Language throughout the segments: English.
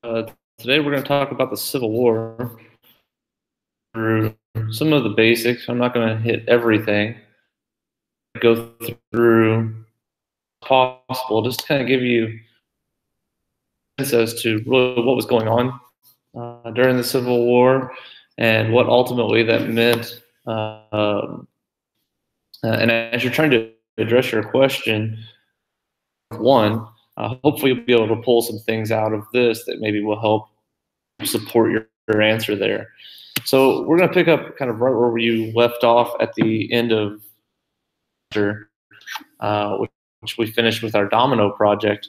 Uh, Today we're going to talk about the Civil War through some of the basics. I'm not going to hit everything. Go through possible, just to kind of give you a sense as to really what was going on during the Civil War and what ultimately that meant. And as you're trying to address your question, one, hopefully you'll be able to pull some things out of this that maybe will help support your answer there. So we're going to pick up kind of right where you left off at the end of which we finished with our domino project.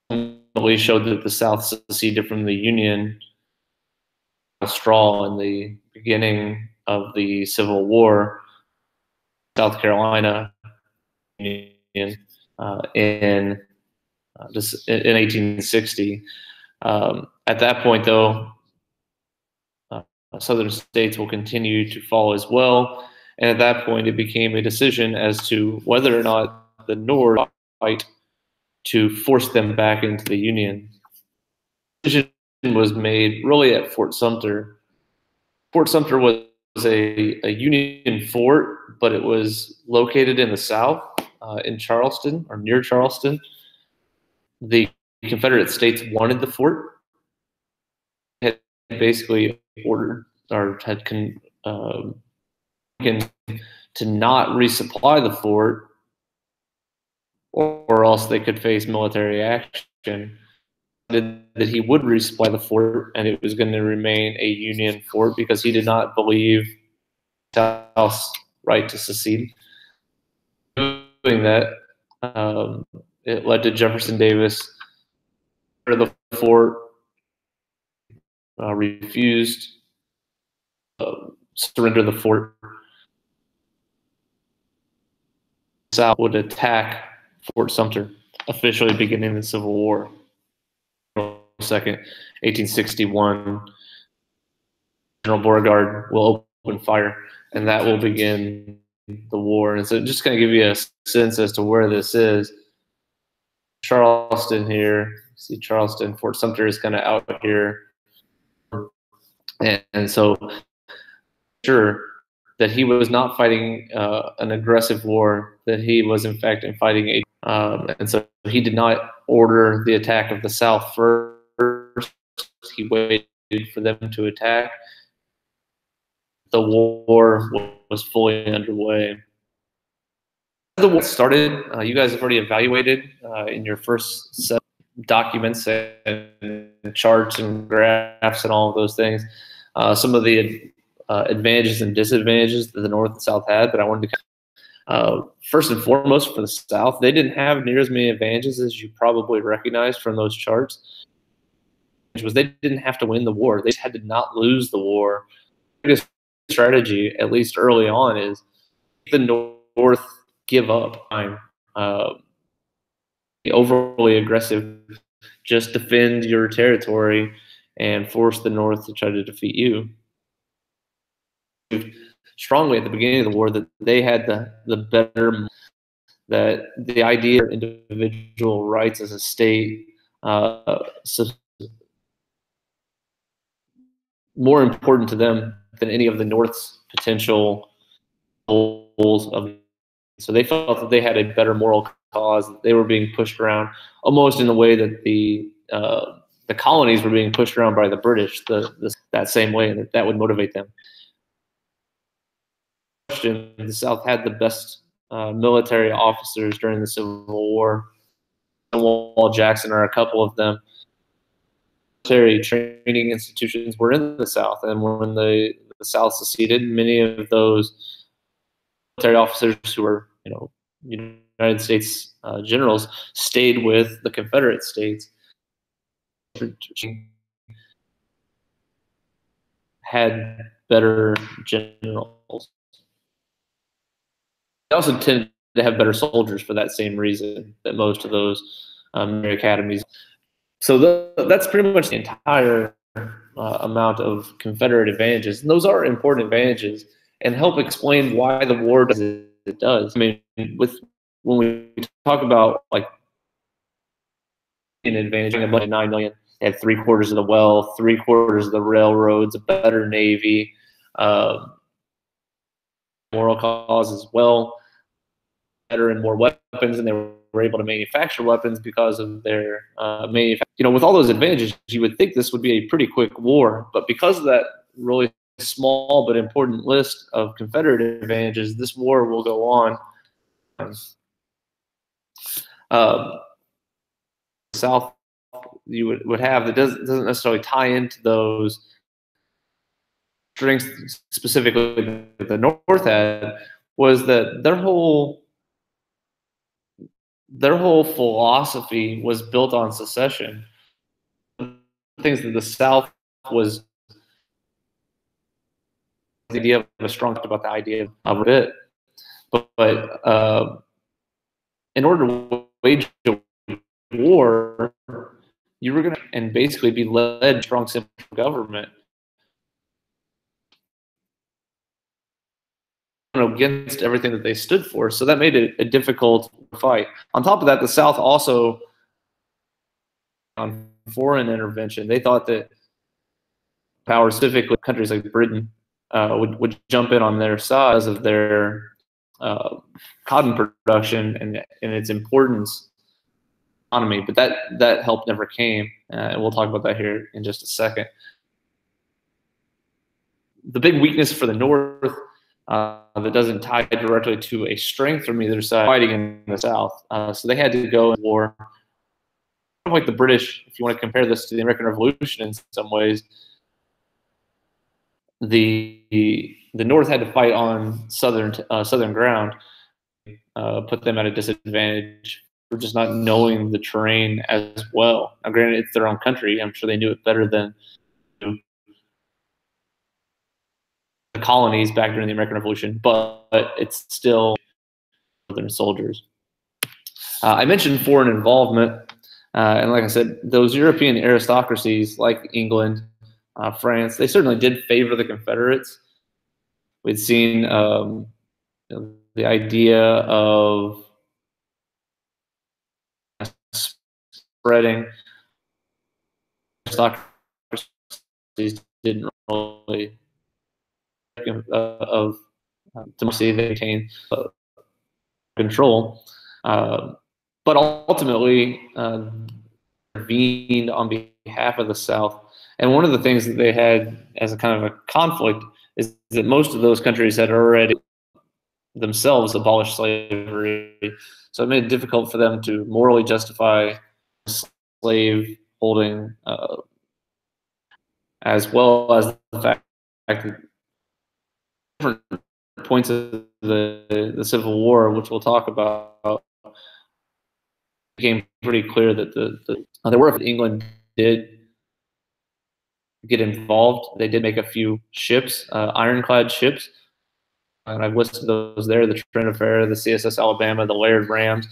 We showed that the South seceded from the Union straw in the beginning of the Civil War. South Carolina Union in 1860. At that point, though, southern states will continue to fall as well. And at that point, it became a decision as to whether or not the North fight to force them back into the Union. The decision was made really at Fort Sumter. Fort Sumter was a Union fort, but it was located in the South, in Charleston or near Charleston. The Confederate States wanted the fort. Had basically ordered or had to not resupply the fort, or else they could face military action. That he would resupply the fort, and it was going to remain a Union fort because he did not believe South's right to secede. Doing that, it led to Jefferson Davis the fort, refused surrender the fort. South would attack Fort Sumter, officially beginning the Civil War. 2nd, 1861, General Beauregard will open fire, and that will begin the war. And so just kind of give you a sense as to where this is. Charleston here, see Charleston, Fort Sumter is kind of out here. And so sure that he was not fighting an aggressive war, that he was in fact fighting and so he did not order the attack of the South first. He waited for them to attack. The war was fully underway. The war started. You guys have already evaluated in your first set of documents and charts and graphs and all of those things some of the advantages and disadvantages that the North and South had, but I wanted to first and foremost for the South, they didn't have near as many advantages as you probably recognize from those charts. Was they didn't have to win the war; they just had to not lose the war. The biggest strategy, at least early on, is the North give up time, be overly aggressive, just defend your territory, and force the North to try to defeat you. Strongly at the beginning of the war that they had the better, that the idea of individual rights as a state more important to them than any of the North's potential goals of. So they felt that they had a better moral cause. That they were being pushed around almost in the way that the colonies were being pushed around by the British, that same way, and that would motivate them. The South had the best military officers during the Civil War. Stonewall Jackson are a couple of them. Military training institutions were in the South, and when the South seceded, many of those military officers who were, United States generals stayed with the Confederate States. Had better generals. They also tended to have better soldiers for that same reason that most of those academies. So that's pretty much the entire amount of Confederate advantages. And those are important advantages and help explain why the war does as it does. I mean, when we talk about like an advantage of 9 million. They had 3/4 of the wealth, 3/4 of the railroads, a better navy, moral cause as well, better and more weapons, and they were able to manufacture weapons because of their with all those advantages, you would think this would be a pretty quick war, but because of that really small but important list of Confederate advantages, this war will go on. South you would have that doesn't necessarily tie into those strengths specifically that the North had, was that their whole philosophy was built on secession. Things that the South was the idea of a strong about the idea of it, but in order to wage a war, you were going to and basically be led strong central government against everything that they stood for. So that made it a difficult fight. On top of that, the South also on foreign intervention. They thought that powers, specifically countries like Britain, would jump in on their side because of their cotton production and its importance economy. But that help never came, and we'll talk about that here in just a second. The big weakness for the North that doesn't tie directly to a strength from either side, fighting in the South. So they had to go in war. Like the British, if you want to compare this to the American Revolution in some ways, the North had to fight on southern ground, put them at a disadvantage for just not knowing the terrain as well. Now, granted, it's their own country. I'm sure they knew it better than the colonies back during the American Revolution, but it's still Southern soldiers. I mentioned foreign involvement. And like I said, those European aristocracies like England, France, they certainly did favor the Confederates. We'd seen the idea of spreading aristocracies didn't really of democracy, they maintain control. But ultimately, intervened on behalf of the South. And one of the things that they had as a kind of a conflict is that most of those countries had already themselves abolished slavery. So it made it difficult for them to morally justify slave holding, as well as the fact that different points of the Civil War, which we'll talk about, became pretty clear that there were, if England did get involved, they did make a few ships, ironclad ships, and I've listed those there: the Trent Affair, the CSS Alabama, the Laird Rams.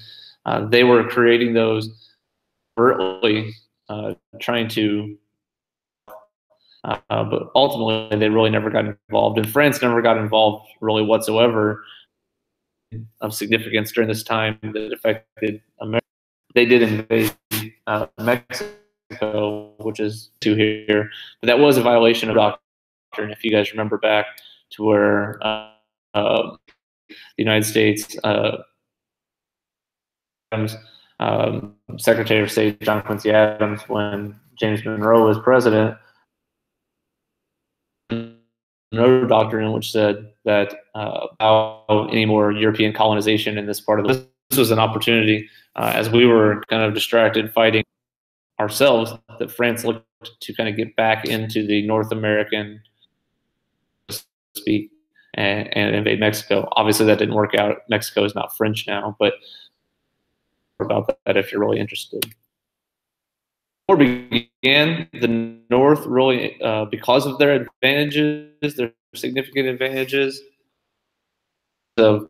They were creating those overtly, trying to, but ultimately they really never got involved, and France never got involved really whatsoever of significance during this time that affected America. They did invade Mexico, which is to here, but that was a violation of doctrine. If you guys remember back to where the United States Secretary of State John Quincy Adams, when James Monroe was president, Monroe Doctrine, which said that any more European colonization in this part of this was an opportunity, as we were kind of distracted fighting ourselves, that France looked to kind of get back into the North American, so to speak, and invade Mexico. Obviously, that didn't work out. Mexico is not French now, but about that if you're really interested. War began, the North really, because of their advantages, their significant advantages of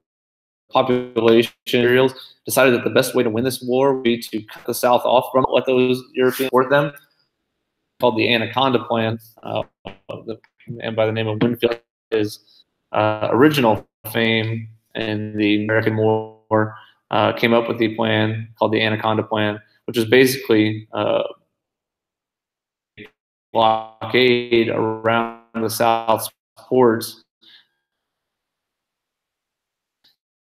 population materials, decided that the best way to win this war would be to cut the South off from let those Europeans support them, called the Anaconda Plan, and by the name of Winfield, his original fame in the American War, came up with the plan called the Anaconda Plan, which is basically blockade around the South's ports.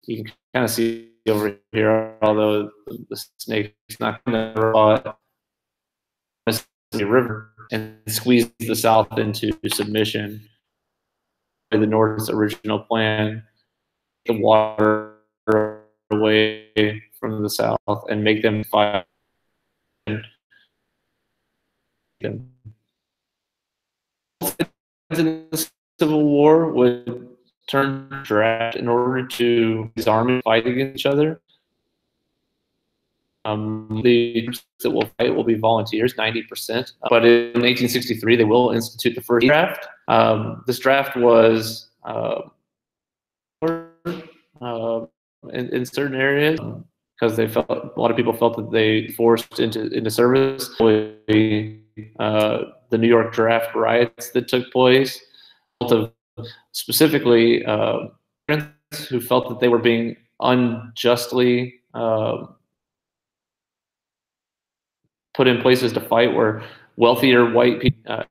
You can kind of see over here, although the snake's not going to the river and squeeze the South into submission. The North's original plan, the water away from the South and make them fight. In the Civil War would turn draft in order to these armies fight against each other. The groups that will fight will be volunteers, 90%. But in 1863, they will institute the first draft. This draft was in certain areas because they felt a lot of people felt that they forced into service with the New York draft riots that took place. Specifically, who felt that they were being unjustly put in places to fight, where wealthier white people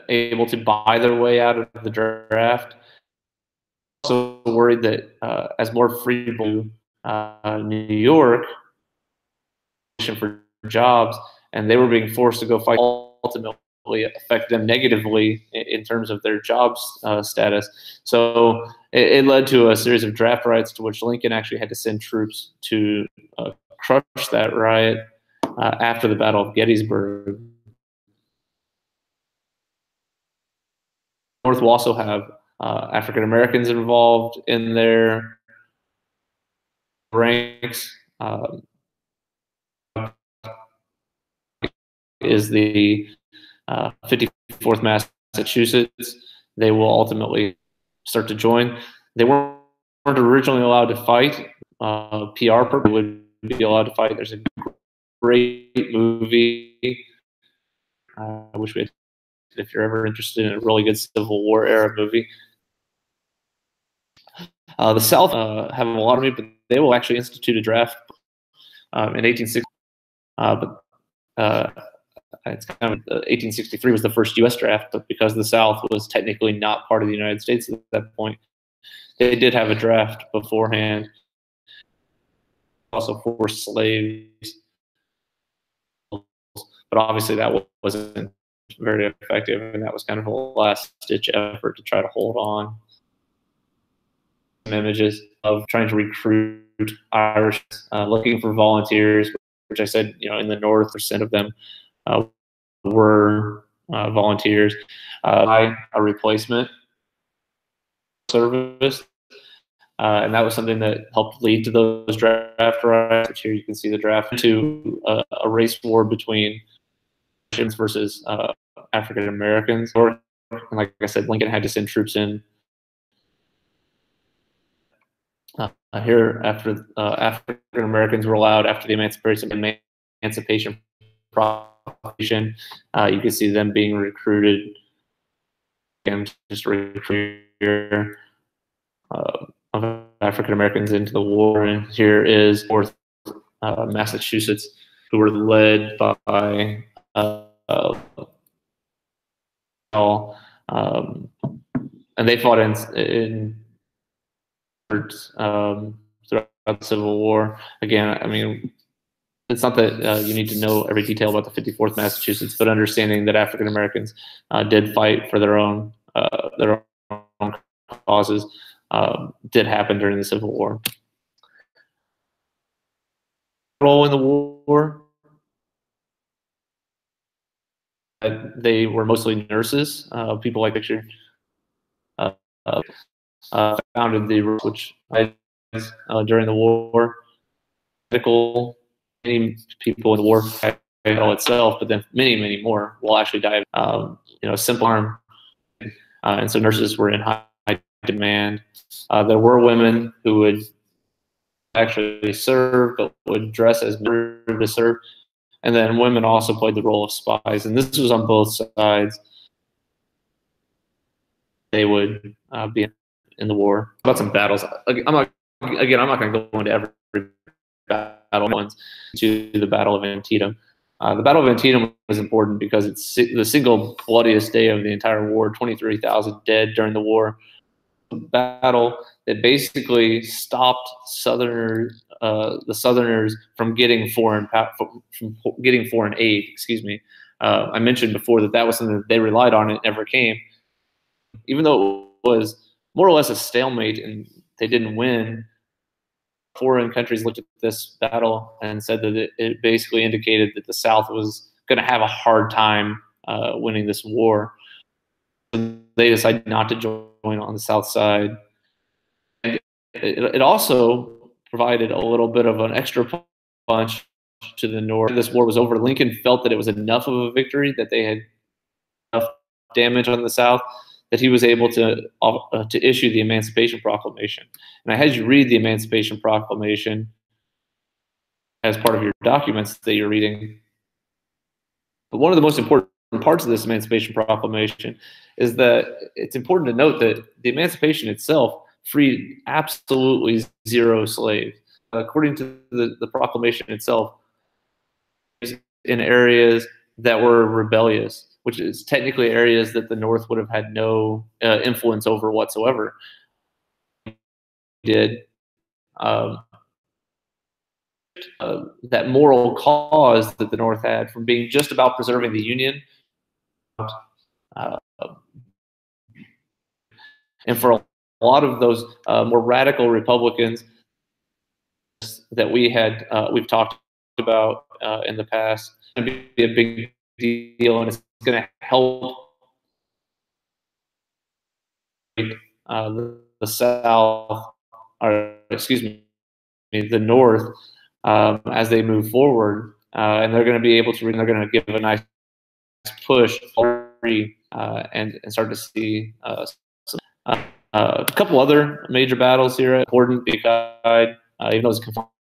able to buy their way out of the draft. Also worried that as more free people New York for jobs, and they were being forced to go fight, ultimately affect them negatively in terms of their jobs status. So it led to a series of draft riots to which Lincoln actually had to send troops to crush that riot after the Battle of Gettysburg. North will also have African Americans involved in their ranks. Is the 54th Massachusetts. They will ultimately start to join. They weren't originally allowed to fight. PR purpose would be allowed to fight. There's a great movie. I wish we had, if you're ever interested in a really good Civil War era movie. The South have a lot of money, but they will actually institute a draft in 1860. It's kind of 1863 was the first U.S. draft, but because the South was technically not part of the United States at that point, they did have a draft beforehand. Also forced slaves, but obviously that wasn't very effective, and that was kind of a last-ditch effort to try to hold on. Some images of trying to recruit Irish, looking for volunteers, which I said, in the North, % of them were volunteers. By a replacement service, and that was something that helped lead to those draft riots, which here you can see the draft, to a race war between Asians versus African Americans. And like I said, Lincoln had to send troops in. Here, after African Americans were allowed after the Emancipation Proclamation, you can see them being recruited. Again, just recruit of African Americans into the war. And here is North Massachusetts, who were led by and they fought in throughout the Civil War. Again, I mean, it's not that you need to know every detail about the 54th Massachusetts, but understanding that African Americans did fight for their own causes did happen during the Civil War. Role in the war, they were mostly nurses. People like picture founded the which during the war. Medical, many people in the war itself, but then many more will actually die. Simple harm, and so nurses were in high demand. There were women who would actually serve, but would dress as men to serve. And then women also played the role of spies, and this was on both sides. They would be in the war. About some battles. I'm not going to go into every battle ones to the Battle of Antietam. The Battle of Antietam was important because it's the single bloodiest day of the entire war. 23,000 dead during the war. Battle that basically stopped the Southerners from getting foreign aid. Excuse me. I mentioned before that was something that they relied on. It never came, even though it was more or less a stalemate and they didn't win. Foreign countries looked at this battle and said that it basically indicated that the South was going to have a hard time winning this war. They decided not to join on the South side. And it also provided a little bit of an extra punch to the North. This war was over. Lincoln felt that it was enough of a victory, that they had enough damage on the South, that he was able to issue the Emancipation Proclamation. And I had you read the Emancipation Proclamation as part of your documents that you're reading. But one of the most important parts of this Emancipation Proclamation is that it's important to note that the Emancipation itself freed absolutely zero slaves. According to the proclamation itself, in areas that were rebellious, which is technically areas that the North would have had no influence over whatsoever. Did that moral cause that the North had from being just about preserving the Union, and for a lot of those more radical Republicans that we've talked about in the past, it's going to be a big deal, and it's going to help the South, or excuse me, the North, as they move forward, and they're going to be able to. They're going to give a nice push and start to see a couple other major battles here. Important because even though it's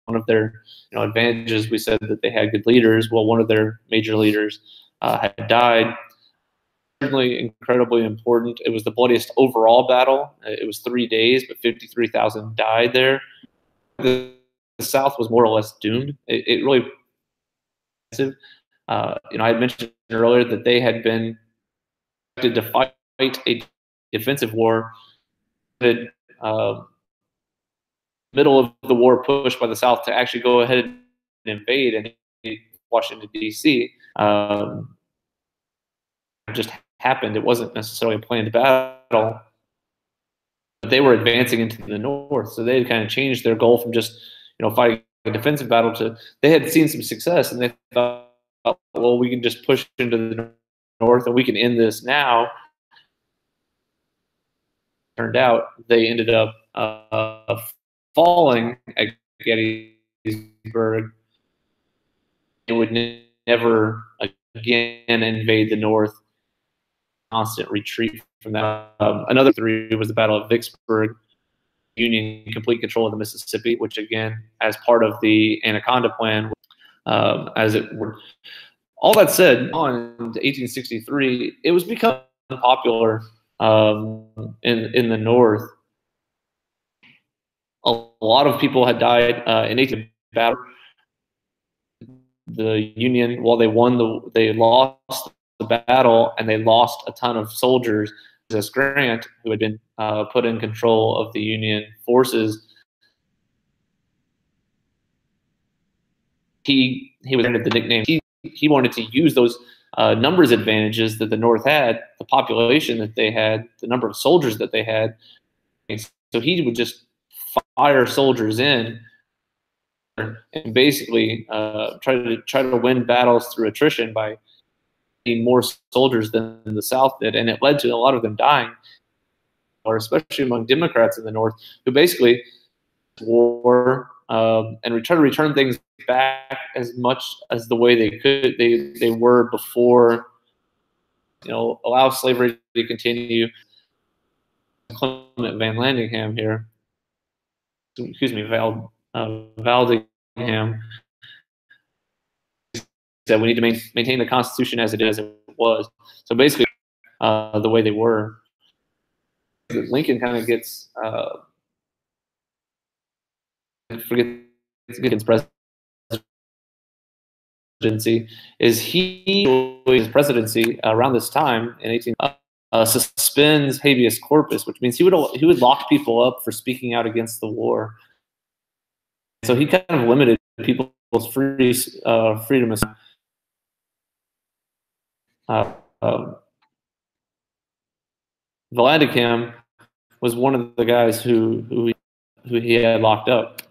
one of their advantages, we said that they had good leaders. Well, one of their major leaders had died. Certainly incredibly important. It was the bloodiest overall battle. It was 3 days, but 53,000 died there. The South was more or less doomed. It really, I had mentioned earlier that they had been expected to fight a defensive war. Middle of the war, pushed by the South to actually go ahead and invade and Washington D.C. Just happened. It wasn't necessarily a planned battle. But they were advancing into the North, so they had kind of changed their goal from just fighting a defensive battle to they had seen some success, and they thought, well, we can just push into the North and we can end this now. Turned out they ended up falling at Gettysburg. They would never again invade the North. Constant retreat from that. Another 3 was the Battle of Vicksburg. Union complete control of the Mississippi, which again, as part of the Anaconda Plan, as it were. All that said, in 1863, it was becoming popular in the North. A lot of people had died in 18 battle. The Union, while they lost the battle, and they lost a ton of soldiers. Ulysses Grant, who had been put in control of the Union forces, he was under the nickname. He wanted to use those numbers advantages that the North had, the population that they had, the number of soldiers that they had. And so he would just fire soldiers in and basically try to win battles through attrition by more soldiers than the South did, and it led to a lot of them dying, or especially among Democrats in the North, who basically war and try to return things back as much as the way they could. They were before, allow slavery to continue. Clement Van Landingham here, excuse me, Valdingham, said we need to maintain the Constitution as it was. So basically, the way they were. Lincoln kind of gets forget Lincoln's president presidency is he his presidency around this time in 18 suspends habeas corpus, which means he would lock people up for speaking out against the war. So he kind of limited people's freedom. Vallandigham was one of the guys who he had locked up.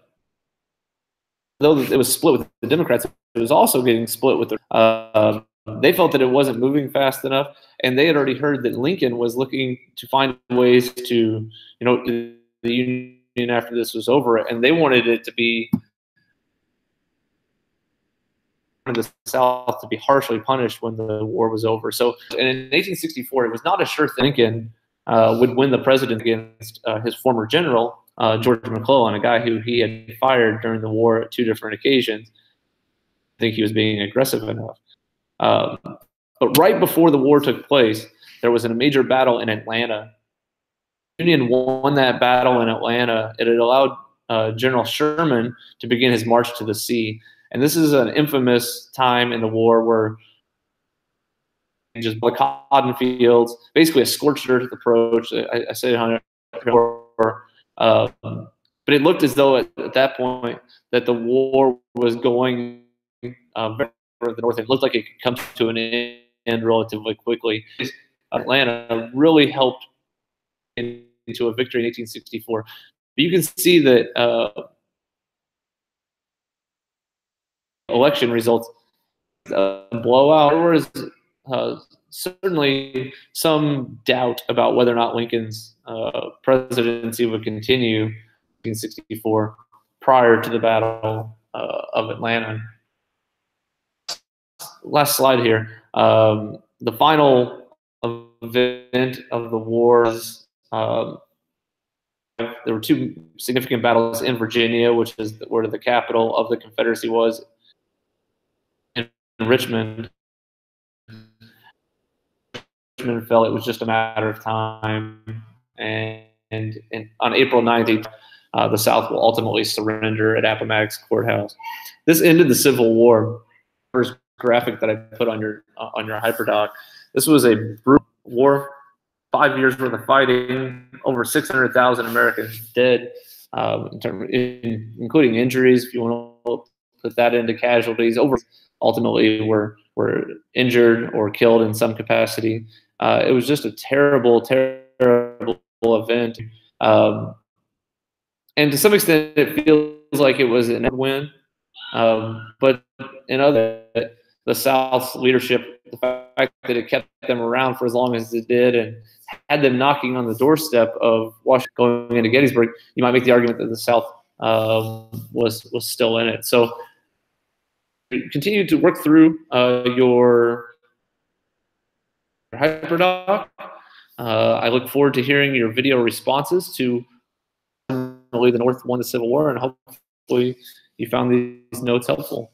Though it was split with the Democrats, it was also getting split with the. They felt that it wasn't moving fast enough, and they had already heard that Lincoln was looking to find ways to, the Union after this was over, and they wanted it to be the South to be harshly punished when the war was over. So, and in 1864, it was not a sure thing Lincoln would win the president against his former general, George McClellan, a guy who he had fired during the war at 2 different occasions. I think he was being aggressive enough. But right before the war took place, there was a major battle in Atlanta. The Union won that battle in Atlanta. It had allowed General Sherman to begin his march to the sea. And this is an infamous time in the war where just the cotton fields, basically a scorched earth approach. I say it but it looked as though at that point that the war was going very the north. It looked like it could come to an end relatively quickly. Atlanta really helped into a victory in 1864. But you can see that election results blowout. There was certainly some doubt about whether or not Lincoln's presidency would continue in 1864 prior to the Battle of Atlanta. Last slide here. The final event of the war was there were 2 significant battles in Virginia, which is where the capital of the Confederacy was, in Richmond. Richmond felt it was just a matter of time, and on April 9th, the South will ultimately surrender at Appomattox Courthouse. This ended the Civil War. First graphic that I put on your HyperDoc. This was a brutal war, 5 years worth of fighting, over 600,000 Americans dead, including injuries. If you want to put that into casualties, ultimately were injured or killed in some capacity. It was just a terrible, terrible event, and to some extent, it feels like it was an win. But in other, the South's leadership, the fact that it kept them around for as long as it did and had them knocking on the doorstep of Washington going into Gettysburg, you might make the argument that the South was still in it. So continue to work through your HyperDoc. I look forward to hearing your video responses to the North won the Civil War, and hopefully you found these notes helpful.